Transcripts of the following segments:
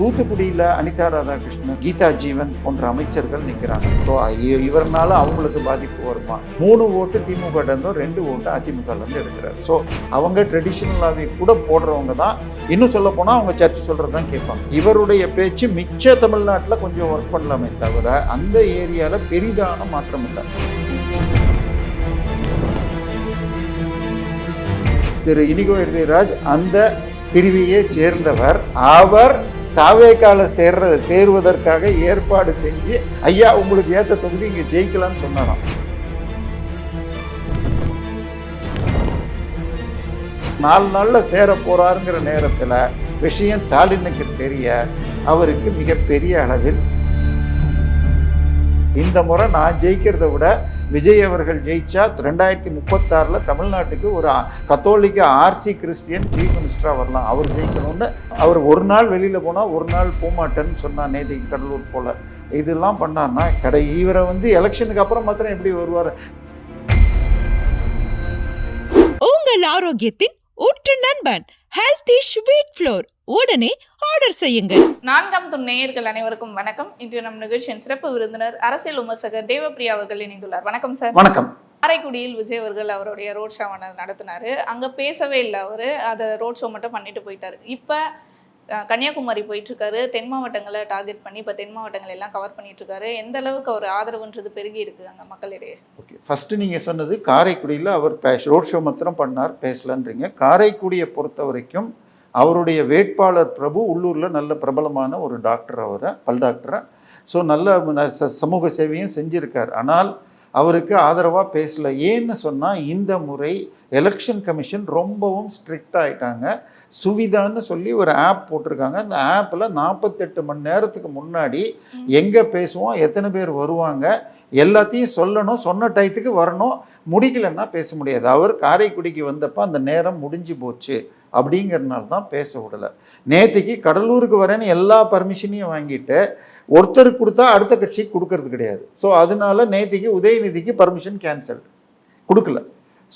தூத்துக்குடியில் அனிதா ராதாகிருஷ்ணன், கீதா ஜீவன் போன்ற அமைச்சர்கள் நிற்கிறாங்க. ஸோ இவர்னால அவங்களுக்கு பாதிப்பு வருமா? 3 ஓட்டு திமுக இருந்தும் 2 ஓட்டு அதிமுகலேருந்து எடுக்கிறார். ஸோ அவங்க ட்ரெடிஷ்னலாகவே கூட போடுறவங்க தான். இன்னும் சொல்ல போனால் அவங்க சர்ச்சை சொல்கிறது தான் கேட்பாங்க. இவருடைய பேச்சு மிச்ச தமிழ்நாட்டில் கொஞ்சம் ஒர்க் பண்ணலாமே தவிர அந்த ஏரியாவில் பெரிதான மாற்றம் இல்லை. திரு இனிகோ எழில்ராஜ் அந்த பிரிவையே சேர்ந்தவர். அவர் தாவேக்கால சேருவதற்காக ஏற்பாடு செஞ்சு, ஐயா உங்களுக்கு ஏற்ற தொகுதி இங்க ஜெயிக்கலாம்னு சொன்னாராம். 4 நாள்ல சேர போறாருங்கிற நேரத்துல விஷயம் ஸ்டாலினுக்கு தெரிய அவருக்கு மிகப்பெரிய அளவில் இந்த முறை நான் ஜெயிக்கிறத விட விஜய் அவர்கள் ஜெயிச்சா 2036 தமிழ்நாட்டுக்கு ஒரு கத்தோலிக்க ஆர்சி கிறிஸ்டியன் சீஃப் மினிஸ்டராக வரலாம். அவர் ஜெயிக்கணும்னு அவர் ஒரு நாள் வெளியில் போனால் ஒரு நாள் போகமாட்டேன்னு சொன்னார். நேற்றுக்கு கடலூர் போல இதெல்லாம் பண்ணார்னா இவரை எலெக்ஷனுக்கு அப்புறம் மாத்திரம் எப்படி வருவார்? உங்கள் ஆரோக்கியத்தின் ஊற்று நண்பன் ஹெல்தி ஸ்வீட் ஃப்ளோர் உடனே ஆர்டர் செய்யுங்கள். 4ஆம் துணை நேயர்கள் அனைவருக்கும் வணக்கம். இன்று நம் நிகழ்ச்சியின் சிறப்பு விருந்தினர் அரசியல் விமர்சகர் தேவப்பிரியா அவர்கள் இணைந்துள்ளார். வணக்கம் சார். வணக்கம். காரைக்குடியில் விஜய் அவர்கள் அவருடைய ரோட் ஷோ நடத்தினாரு. அங்க பேசவே இல்லை. அவரு அதை ரோட் ஷோ மட்டும் பண்ணிட்டு போயிட்டாரு. இப்ப கன்னியாகுமரி போயிட்டு இருக்காரு. தென் மாவட்டங்களை டார்கெட் பண்ணி இப்போ தென் மாவட்டங்கள் எல்லாம் கவர் பண்ணிட்டு இருக்காரு. எந்த அளவுக்கு ஒரு ஆதரவுன்றது பெருகி இருக்கு அங்கே மக்களிடையே? ஓகே, ஃபர்ஸ்ட் நீங்க சொன்னது காரைக்குடியில் அவர் ரோட் ஷோ மாத்திரம் பண்ணார், பேசலன்றீங்க. காரைக்குடியை பொறுத்த வரைக்கும் அவருடைய வேட்பாளர் பிரபு உள்ளூரில் நல்ல பிரபலமான ஒரு டாக்டர், அவரை பல் டாக்டரை. ஸோ நல்ல சமூக சேவையும் செஞ்சுருக்கார். ஆனால் அவருக்கு ஆதரவாக பேசலை. ஏன்னு சொன்னால் இந்த முறை எலெக்ஷன் கமிஷன் ரொம்பவும் ஸ்ட்ரிக்ட் ஆகிட்டாங்க. சுவிதான்னு சொல்லி ஒரு ஆப் போட்டிருக்காங்க. அந்த ஆப்பில் 48 மணி நேரத்துக்கு முன்னாடி எங்கே பேசுவோம், எத்தனை பேர் வருவாங்க, எல்லாத்தையும் சொல்லணும், சொன்ன டயத்துக்கு வரணும், முடிக்கலைன்னா பேச முடியாது. அவர் காரைக்குடிக்கு வந்தப்போ அந்த நேரம் முடிஞ்சு போச்சு அப்படிங்கிறதுனால தான் பேச விடலை. நேற்றுக்கு கடலூருக்கு வரேன்னு எல்லா பர்மிஷனையும் வாங்கிட்டு ஒருத்தருக்கு கொடுத்தா அடுத்த கட்சிக்கு கொடுக்கறது கிடையாது. ஸோ அதனால நேற்றுக்கு உதயநிதிக்கு பர்மிஷன் கேன்சல் கொடுக்கல.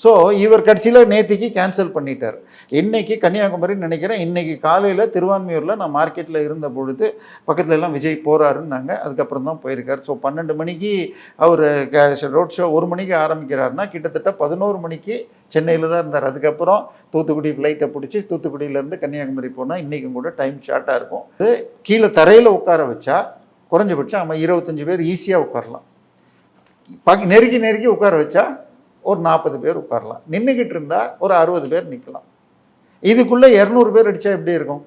ஸோ இவர் கட்சியில் நேற்றுக்கு கேன்சல் பண்ணிட்டார். இன்னைக்கு கன்னியாகுமரின்னு நினைக்கிறேன். இன்றைக்கி காலையில் திருவான்மியூரில் நான் மார்க்கெட்டில் இருந்த பொழுது பக்கத்தில் எல்லாம் விஜய் போகிறாருன்னாங்க. அதுக்கப்புறம் தான் போயிருக்கார். ஸோ 12 மணிக்கு அவர் ரோட் ஷோ 1 மணிக்கு ஆரம்பிக்கிறாருன்னா கிட்டத்தட்ட 11 மணிக்கு சென்னையில் தான் இருந்தார். அதுக்கப்புறம் தூத்துக்குடி ஃப்ளைட்டை பிடிச்சி தூத்துக்குடியிலேருந்து கன்னியாகுமரி போனால் இன்றைக்கும் கூட டைம் ஷார்ட்டாக இருக்கும். அது கீழே தரையில் உட்கார வச்சா குறைஞ்சபட்சம் நம்ம 25 பேர் ஈஸியாக உட்காரலாம். நெருக்கி உட்கார வச்சா ஒரு 40 பேர் உட்காரலாம். நின்றுக்கிட்டு இருந்தால் ஒரு 60 பேர் நிற்கலாம். இதுக்குள்ளே 200 பேர் அடித்தா எப்படி இருக்கும்?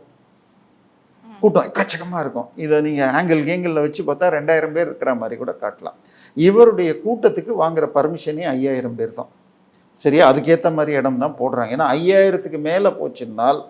கூட்டம் எக்கச்சக்கமாக இருக்கும். இதை நீங்கள் ஆங்கிளில் வச்சு பார்த்தா 2000 பேர் இருக்கிற மாதிரி கூட காட்டலாம். இவருடைய கூட்டத்துக்கு வாங்குகிற பர்மிஷனே 5000 பேர் தான். சரியா? அதுக்கேற்ற மாதிரி இடம் தான் போடுறாங்க. ஏன்னா 5000க்கு மேலே போச்சுன்னால்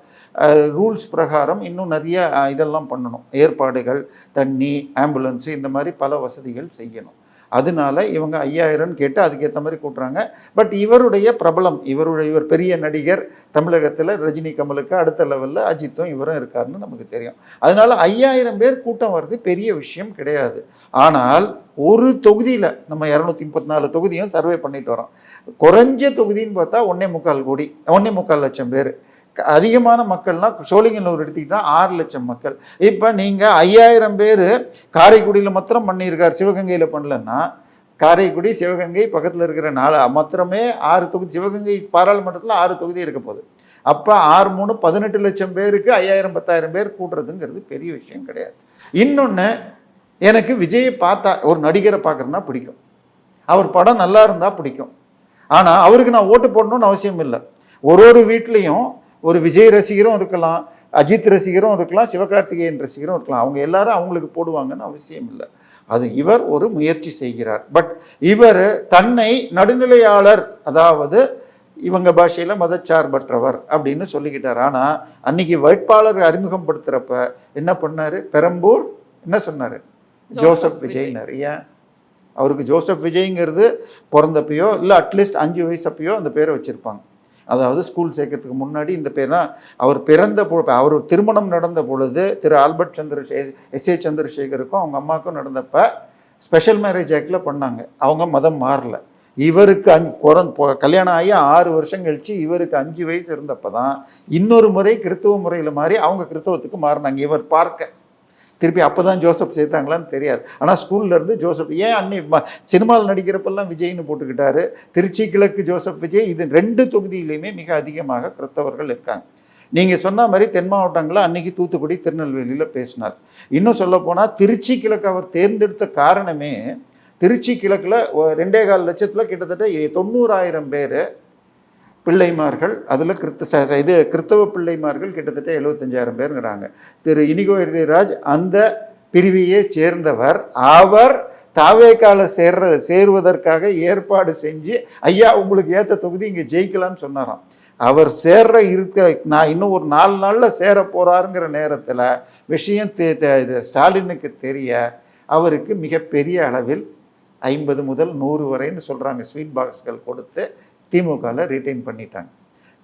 ரூல்ஸ் பிரகாரம் இன்னும் நிறைய இதெல்லாம் பண்ணணும். ஏற்பாடுகள், தண்ணி, ஆம்புலன்ஸு, இந்த மாதிரி பல வசதிகள் செய்யணும். அதனால இவங்க 5000 கேட்டு அதுக்கேற்ற மாதிரி கூட்டுறாங்க. பட் இவருடைய பிரபலம், இவர் பெரிய நடிகர், தமிழகத்தில் ரஜினி கமலுக்கு அடுத்த லெவலில் அஜித்தும் இவரும் இருக்காருன்னு நமக்கு தெரியும். அதனால 5000 பேர் கூட்டம் வர்றது பெரிய விஷயம் கிடையாது. ஆனால் ஒரு தொகுதியில் நம்ம 234 தொகுதியும் சர்வே பண்ணிட்டு வரோம். குறைஞ்ச தொகுதின்னு பார்த்தா 1.25 கோடி, 1.25 லட்சம் பேர். அதிகமான மக்கள்லாம் சோழிங்கநல்லூர் எடுத்துக்கிட்டா 6 லட்சம் மக்கள். இப்போ நீங்கள் 5000 பேர் காரைக்குடியில் மாத்திரம் பண்ணியிருக்கார், சிவகங்கையில் பண்ணலன்னா காரைக்குடி, சிவகங்கை பக்கத்தில் இருக்கிற 4 மாத்திரமே 6 தொகுதி. சிவகங்கை பாராளுமன்றத்தில் 6 தொகுதி இருக்க போகுது. அப்போ 6 3 18 லட்சம் பேருக்கு 5000 10,000 பேர் கூட்டுறதுங்கிறது பெரிய விஷயம் கிடையாது. இன்னொன்று, எனக்கு விஜயை பார்த்தா ஒரு நடிகரை பார்க்குறேன்னா பிடிக்கும், அவர் படம் நல்லா இருந்தால் பிடிக்கும். ஆனால் அவருக்கு நான் ஓட்டு போடணும்னு அவசியம் இல்லை. ஒரு வீட்லேயும் ஒரு விஜய் ரசிகரும் இருக்கலாம், அஜித் ரசிகரும் இருக்கலாம், சிவகார்த்திகேயன் ரசிகரும் இருக்கலாம். அவங்க எல்லாரும் அவங்களுக்கு போடுவாங்கன்னு அவசியம் இல்லை. அது இவர் ஒரு முயற்சி செய்கிறார். பட் இவர் தன்னை நடுநிலையாளர், அதாவது இவங்க பாஷையில் மதச்சார்பற்றவர் அப்படின்னு சொல்லிக்கிட்டார். ஆனால் அன்னைக்கு வேட்பாளர் அறிமுகப்படுத்துகிறப்ப என்ன பண்ணார்? பெரம்பூர் என்ன சொன்னார்? ஜோசப் விஜய்னார். ஏன்? அவருக்கு ஜோசப் விஜய்ங்கிறது பிறந்தப்பையோ இல்லை அட்லீஸ்ட் 5 வயசப்பையோ அந்த பேரை வச்சுருப்பாங்க. அதாவது ஸ்கூல் சேர்க்கறதுக்கு முன்னாடி இந்த பேர்னா அவர் அவர் திருமணம் நடந்த பொழுது திரு ஆல்பர்ட் எஸ்.ஏ. சந்திரசேகருக்கும் அவங்க அம்மாவுக்கும் நடந்தப்ப ஸ்பெஷல் மேரேஜ் ஆக்டில் பண்ணாங்க. அவங்க மதம் மாறல. இவருக்கு கல்யாணம் ஆகி 6 வருஷம் கழிச்சு இவருக்கு 5 வயசு இருந்தப்போ தான் இன்னொரு முறை கிறிஸ்துவ முறையில் மாறி அவங்க கிறிஸ்தவத்துக்கு மாறினாங்க. இவர் பார்க்க திருப்பி அப்போ தான் ஜோசப் சேர்த்தாங்களான்னு தெரியாது. ஆனால் ஸ்கூல்லேருந்து ஜோசப் ஏன் சினிமாவில் நடிக்கிறப்பெல்லாம் விஜய்னு போட்டுக்கிட்டாரு. திருச்சி கிழக்கு ஜோசப் விஜய், இது 2 தொகுதியிலையுமே மிக அதிகமாக கிறிஸ்தவர்கள் இருக்காங்க. நீங்கள் சொன்ன மாதிரி தென் மாவட்டங்களில் அன்னைக்கு தூத்துக்குடி திருநெல்வேலியில் பேசினார். இன்னும் சொல்லப்போனால் திருச்சி கிழக்கு அவர் தேர்ந்தெடுத்த காரணமே, திருச்சி கிழக்கில் 2.25 லட்சத்தில் கிட்டத்தட்ட 90,000 பேர் பிள்ளைமார்கள், அதில் கிறிஸ்தவ பிள்ளைமார்கள் கிட்டத்தட்ட 75,000 பேருங்கிறாங்க. திரு இனிகோ இருதயராஜ் அந்த பிரிவையே சேர்ந்தவர். அவர் தாவேக்கால சேருவதற்காக ஏற்பாடு செஞ்சு, ஐயா உங்களுக்கு ஏற்ற தொகுதி இங்கே ஜெயிக்கலான்னு சொன்னாராம். அவர் நான் இன்னும் ஒரு 4 நாளில் சேர போகிறாருங்கிற நேரத்தில் விஷயம் ஸ்டாலினுக்கு தெரிய அவருக்கு மிகப்பெரிய அளவில் 50 முதல் 100 வரைன்னு சொல்கிறாங்க ஸ்வீட் பாக்ஸ்கள் கொடுத்து திமுகவில் ரீட்டைன் பண்ணிட்டாங்க.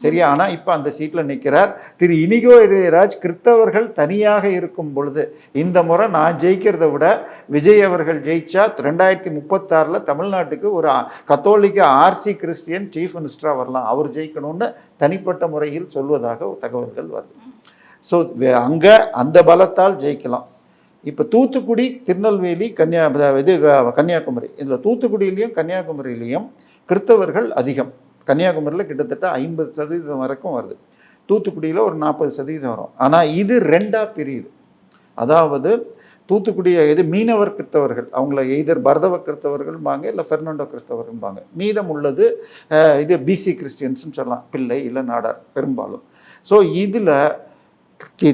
சரியா? ஆனால் இப்போ அந்த சீட்டில் நிற்கிறார் திரு இனிகோ இளையராஜ். கிறிஸ்தவர்கள் தனியாக இருக்கும் பொழுது இந்த முறை நான் ஜெயிக்கிறத விட விஜய் அவர்கள் ஜெயிச்சா 2036 தமிழ்நாட்டுக்கு ஒரு கத்தோலிக்க ஆர்சி கிறிஸ்டியன் சீஃப் மினிஸ்டராக வரலாம், அவர் ஜெயிக்கணும்னு தனிப்பட்ட முறையில் சொல்வதாக தகவல்கள் வருது. ஸோ அங்கே அந்த பலத்தால் ஜெயிக்கலாம். இப்போ தூத்துக்குடி, திருநெல்வேலி, கன்னியாகுமரி, இதில் தூத்துக்குடியிலையும் கன்னியாகுமரியிலையும் கிறிஸ்தவர்கள் அதிகம். கன்னியாகுமரியில் கிட்டத்தட்ட 50% வரைக்கும் வருது. தூத்துக்குடியில் ஒரு 40% வரும். ஆனால் இது 2ஆக பிரியுது. அதாவது தூத்துக்குடி மீனவர் கிறிஸ்தவர்கள், அவங்கள எய்தர் பரதவ கிறிஸ்தவர்கள்பாங்க இல்லை ஃபெர்னாண்டோ கிறிஸ்தவர்கள்பாங்க. மீதம் உள்ளது பிசி கிறிஸ்டியன்ஸ்னு சொல்லலாம், பிள்ளை இல்லை நாடார் பெரும்பாலும். ஸோ இதில்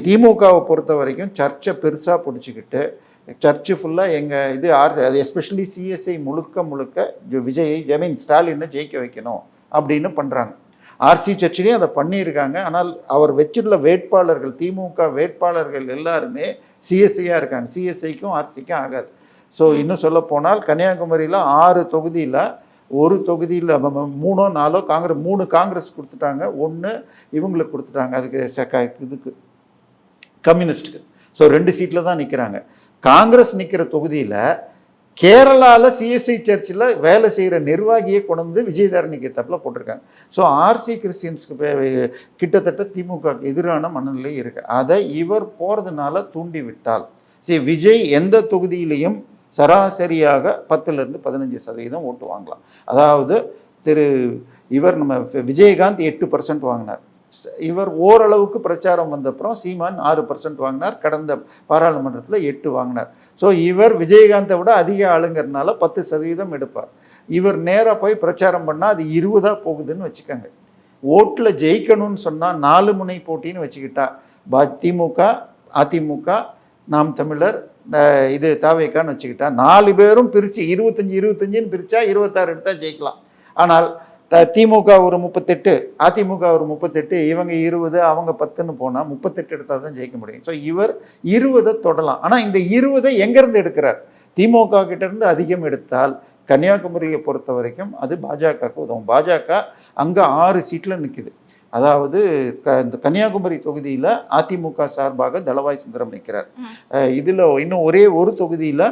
திமுகவை பொறுத்த வரைக்கும் சர்ச்சை பெருசாக பிடிச்சிக்கிட்டு சர்ச்சு ஃபுல்லாக அது எஸ்பெஷலி சிஎஸ்ஐ முழுக்க விஜயை ஸ்டாலினை ஜெயிக்க வைக்கணும் அப்படின்னு பண்ணுறாங்க. ஆர்சி சர்ச்சிலையும் அதை பண்ணியிருக்காங்க. ஆனால் அவர் வச்சுள்ள வேட்பாளர்கள், திமுக வேட்பாளர்கள் எல்லாருமே சிஎஸ்ஐயாக இருக்காங்க. சிஎஸ்ஐக்கும் ஆர்சிக்கும் ஆகாது. ஸோ இன்னும் சொல்ல போனால் கன்னியாகுமரியில் 6 தொகுதியில் ஒரு தொகுதியில் 3 4 3 காங்கிரஸ் கொடுத்துட்டாங்க, 1 இவங்களுக்கு கொடுத்துட்டாங்க, இதுக்கு கம்யூனிஸ்ட்டுக்கு. ஸோ 2 சீட்டில் தான் நிற்கிறாங்க. காங்கிரஸ் நிற்கிற தொகுதியில் கேரளாவில் சிஎஸ்ஐ சர்ச்சில் வேலை செய்கிற நிர்வாகியை கொண்டு விஜயதாரணிக்கு தப்பில் போட்டிருக்காங்க. ஸோ ஆர்சி கிறிஸ்டியன்ஸுக்கு கிட்டத்தட்ட திமுக எதிரான மனநிலை இருக்குது. அதை இவர் போகிறதுனால தூண்டிவிட்டால் விஜய் எந்த தொகுதியிலையும் சராசரியாக 10லேருந்து 15% ஓட்டு வாங்கலாம். அதாவது நம்ம விஜயகாந்த் 8% வாங்கினார். இவர் ஓரளவுக்கு பிரச்சாரம் வந்தப்புறம் சீமான் 6% வாங்கினார். கடந்த பாராளுமன்றத்தில் 8 வாங்கினார். ஸோ இவர் விஜயகாந்தை விட அதிக ஆளுங்கிறதுனால 10% எடுப்பார். இவர் நேராக போய் பிரச்சாரம் பண்ணால் அது 20 போகுதுன்னு வச்சுக்கோங்க. ஓட்டில் ஜெயிக்கணும்னு சொன்னால் 4 முனை போட்டின்னு வச்சுக்கிட்டா திமுக, அதிமுக, நாம் தமிழர், தாவேக்கான்னு வச்சுக்கிட்டா 4 பேரும் பிரித்து 25-25ன்னு பிரித்தா 26 எடுத்தால் ஜெயிக்கலாம். ஆனால் திமுக ஒரு 38, அதிமுக ஒரு 38, இவங்க 20, அவங்க 10ன்னு போனால் 38 எடுத்தால் தான் ஜெயிக்க முடியும். ஸோ இவர் 20 தொடலாம். ஆனால் இந்த 20 எங்கேருந்து எடுக்கிறார்? திமுக கிட்டேருந்து அதிகம் எடுத்தால் கன்னியாகுமரியை பொறுத்த வரைக்கும் அது பாஜகவுக்கு உதவும். பாஜக அங்கே 6 சீட்டில் நிற்குது. அதாவது இந்த கன்னியாகுமரி தொகுதியில் அதிமுக சார்பாக தளவாய் சுந்தரம் நிற்கிறார். இதில் இன்னும் ஒரே ஒரு தொகுதியில்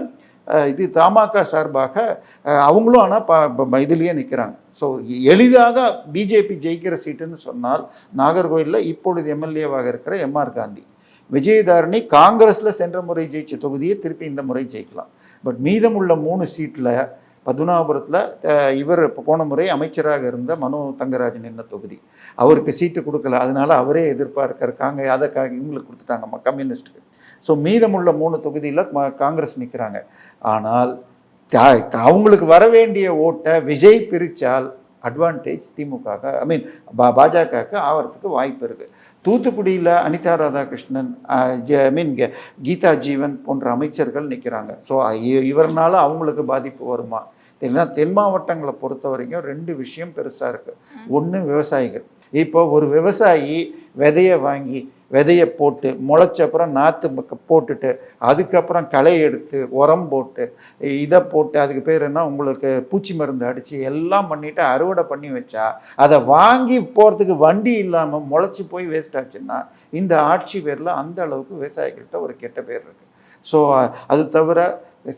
தமாக சார்பாக அவங்களும் ஆனால் இதுலேயே நிற்கிறாங்க. ஸோ எளிதாக பிஜேபி ஜெயிக்கிற சீட்டுன்னு சொன்னால் நாகர்கோயிலில் இப்பொழுது எம்எல்ஏவாக இருக்கிற எம்ஆர் காந்தி, விஜயதாரணி காங்கிரஸில் சென்ற முறை ஜெயிச்ச தொகுதியை திருப்பி இந்த முறை ஜெயிக்கலாம். பட் மீதமுள்ள 3 சீட்டில் பத்மநாபபுரத்தில் இவர் போன முறை அமைச்சராக இருந்த மனோ தங்கராஜன் என்ன தொகுதி, அவருக்கு சீட்டு கொடுக்கல, அதனால அவரே எதிர்பார்க்காங்க, அதை இவங்களுக்கு கொடுத்துட்டாங்க கம்யூனிஸ்ட்டுக்கு. ஸோ மீதமுள்ள 3 தொகுதியில் காங்கிரஸ் நிற்கிறாங்க. ஆனால் அவங்களுக்கு வர வேண்டிய ஓட்டை விஜய் பிரித்தால் அட்வான்டேஜ் திமுக பாஜகவுக்கு ஆகிறதுக்கு வாய்ப்பு இருக்குது. தூத்துக்குடியில் அனிதா ராதாகிருஷ்ணன், கீதா ஜீவன் போன்ற அமைச்சர்கள் நிற்கிறாங்க. ஸோ இவர்னால அவங்களுக்கு பாதிப்பு வருமா? ஏன்னா தென் மாவட்டங்களை பொறுத்த வரைக்கும் 2 விஷயம் பெருசாக இருக்குது. ஒன்று விவசாயிகள். இப்போ ஒரு விவசாயி விதையை போட்டு முளைச்சப்புறம் நாற்று போட்டுட்டு அதுக்கப்புறம் களை எடுத்து உரம் போட்டு இதை போட்டு அதுக்கு பேர் என்ன உங்களுக்கு பூச்சி மருந்து அடித்து எல்லாம் பண்ணிவிட்டு அறுவடை பண்ணி வச்சா அதை வாங்கி போகிறதுக்கு வண்டி இல்லாமல் முளைச்சி போய் வேஸ்ட் ஆச்சுன்னா இந்த ஆட்சி பேரில் அந்த அளவுக்கு விவசாயிகள்கிட்ட ஒரு கெட்ட பேர் இருக்குது. ஸோ அது தவிர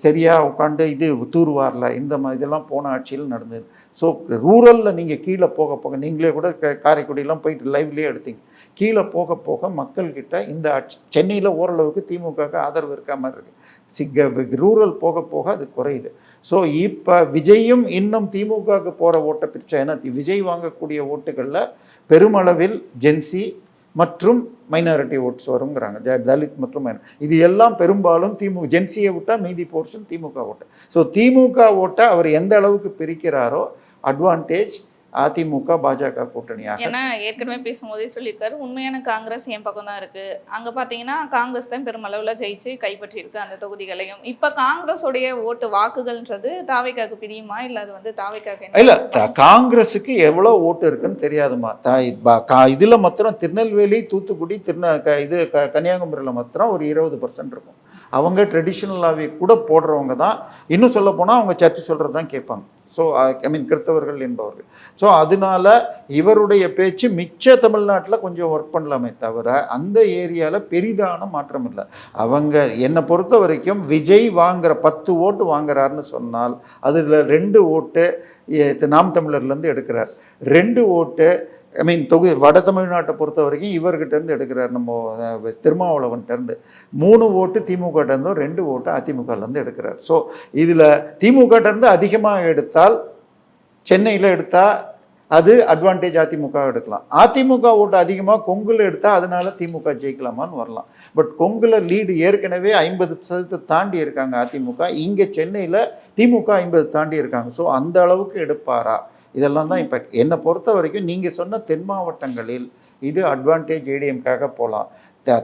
சரியாக உட்காந்து இது தூர்வாரில் இந்த மாதிரி இதெல்லாம் போன ஆட்சியில் நடந்தது. ஸோ ரூரலில் நீங்கள் கீழே போக போக நீங்களே கூட காரைக்குடியெல்லாம் போயிட்டு லைவ்லேயே எடுத்தீங்க. கீழே போக போக மக்கள்கிட்ட இந்த ஆட்சி சென்னையில் ஓரளவுக்கு திமுகவுக்கு ஆதரவு இருக்க மாதிரி இருக்குது. ரூரல் போக போக அது குறையுது. ஸோ இப்போ விஜயும் இன்னும் திமுகவுக்கு போகிற ஓட்டை பிரிச்சா, ஏன்னா விஜய் வாங்கக்கூடிய ஓட்டுகளில் பெருமளவில் ஜென்சி மற்றும் மைனாரிட்டி ஓட்ஸ் வருங்கிறாங்க. தலித் மற்றும் இது எல்லாம் பெரும்பாலும் ஜென்சியை விட்டால் மீதி போர்ஷன் திமுக ஓட்டு. ஸோ திமுக ஓட்டை அவர் எந்த அளவுக்கு பிரிக்கிறாரோ அட்வான்டேஜ் அதிமுக பாஜக கூட்டணியாக. ஏன்னா ஏற்கனவே பேசும்போதே சொல்லியிருக்காரு, உண்மையான காங்கிரஸ் என் பக்கம் தான் இருக்கு. அங்க பாத்தீங்கன்னா காங்கிரஸ் தான் பெருமளவுல ஜெயிச்சு கைப்பற்றியிருக்கு அந்த தொகுதிகளையும். இப்ப காங்கிரஸோடைய ஓட்டு வாக்குகள்ன்றது தாவேக்காக்கு பிரியுமா, இல்ல அது வந்து தாவேக்காக்கு இல்ல காங்கிரஸுக்கு எவ்வளவு ஓட்டு இருக்குன்னு தெரியாதுமா. இதுல மாத்திரம் திருநெல்வேலி, தூத்துக்குடி, கன்னியாகுமரியில மாத்திரம் ஒரு 20% இருக்கும். அவங்க ட்ரெடிஷ்னலாகவே கூட போடுறவங்க தான். இன்னும் சொல்ல போனால் அவங்க சர்ச்சு சொல்கிறது தான் கேட்பாங்க. ஸோ கிறிஸ்தவர்கள் என்பவர்கள். ஸோ அதனால இவருடைய பேச்சு மிச்ச தமிழ்நாட்டில் கொஞ்சம் ஒர்க் பண்ணலாமே தவிர அந்த ஏரியாவில் பெரிதான மாற்றம் இல்லை. அவங்க என்னை பொறுத்த வரைக்கும் விஜய் வாங்குற 10 ஓட்டு வாங்குறாருன்னு சொன்னால் அதில் 2 ஓட்டு நாம் தமிழர்லேருந்து எடுக்கிறார், 2 ஓட்டு வட தமிழ்நாட்டை பொறுத்த வரைக்கும் இவர்கிட்டருந்து எடுக்கிறார், நம்ம திருமாவளவன்கிட்டருந்து 3 ஓட்டு திமுகட்டேருந்தும் 2 ஓட்டு அதிமுகலேருந்து எடுக்கிறார். ஸோ இதில் திமுகட்டேருந்து அதிகமாக எடுத்தால் சென்னையில் எடுத்தால் அது அட்வான்டேஜ் அதிமுக எடுக்கலாம். அதிமுக ஓட்டு அதிகமாக கொங்குல எடுத்தால் அதனால திமுக ஜெயிக்கலாமான்னு வரலாம். பட் கொங்குல லீடு ஏற்கனவே 50% தாண்டி இருக்காங்க அதிமுக. இங்கே சென்னையில் திமுக 50 தாண்டி இருக்காங்க. ஸோ அந்த அளவுக்கு எடுப்பாரா, இதெல்லாம் தான் இப்போ என்னை பொறுத்த வரைக்கும். நீங்கள் சொன்ன தென் மாவட்டங்களில் இது அட்வான்டேஜ் ஏடிஎம்காக போகலாம்.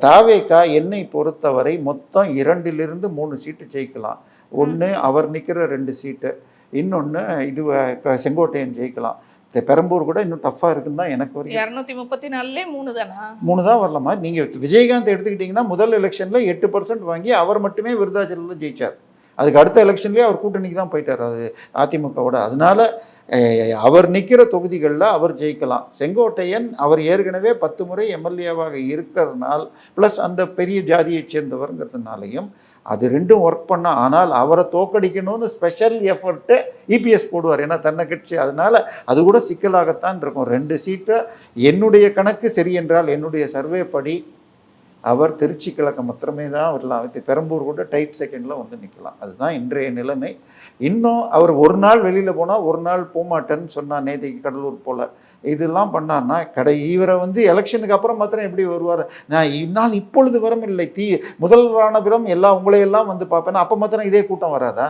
தாவேக்கா என்னை பொறுத்தவரை மொத்தம் 2லிருந்து 3 சீட்டு ஜெயிக்கலாம். ஒன்று அவர் நிற்கிற 2 சீட்டு, இன்னொன்று இது செங்கோட்டையன் ஜெயிக்கலாம். பெரம்பூர் கூட இன்னும் டஃப்பாக இருக்குன்னு தான் எனக்கு வரைக்கும். 234லே 3 தானா? 3 தான் வரலாமா? நீங்கள் விஜயகாந்த் எடுத்துக்கிட்டிங்கன்னா முதல் எலெக்ஷனில் 8% வாங்கி அவர் மட்டுமே விருதாச்சலில் ஜெயிச்சார். அதுக்கு அடுத்த எலெக்ஷன்லேயே அவர் கூட்டணிக்கு தான் போயிட்டார் அது அதிமுகவோட. அதனால அவர் நிற்கிற தொகுதிகளில் அவர் ஜெயிக்கலாம். செங்கோட்டையன் அவர் ஏற்கனவே 10 முறை எம்எல்ஏவாக இருக்கிறதுனால ப்ளஸ் அந்த பெரிய ஜாதியை சேர்ந்தவருங்கிறதுனாலையும் அது 2ம் ஒர்க் பண்ண. ஆனால் அவரை தோக்கடிக்கணும்னு ஸ்பெஷல் எஃபர்ட்டு இபிஎஸ் போடுவார், ஏன்னா தன்னை கட்சி. அதனால அது கூட சிக்கலாகத்தான் இருக்கும். 2 சீட்டை என்னுடைய கணக்கு சரி என்றால் என்னுடைய சர்வே படி அவர் திருச்சி கிழக்கு மாத்திரமே தான் வரலாம். பெரம்பூர் கூட டைட் செகண்டில் வந்து நிற்கலாம். அதுதான் இன்றைய நிலைமை. இன்னும் அவர் ஒரு நாள் வெளியில் போனால் ஒரு நாள் போகமாட்டேன்னு சொன்னார், நேற்றுக்கு கடலூர் போல். இதெல்லாம் பண்ணார்னா இவரை வந்து எலெக்ஷனுக்கு அப்புறம் மாத்திரம் எப்படி வருவார்? நான் இப்பொழுது வரமில்லை, முதல்வரான பிறம் உங்களையெல்லாம் வந்து பார்ப்பேன்னா அப்போ மாத்திரம் இதே கூட்டம் வராதா?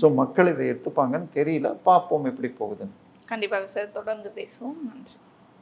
ஸோ மக்கள் இதை எடுத்துப்பாங்கன்னு தெரியல. பார்ப்போம் எப்படி போகுதுன்னு. கண்டிப்பாக சார், தொடர்ந்து பேசுவோம். நன்றி.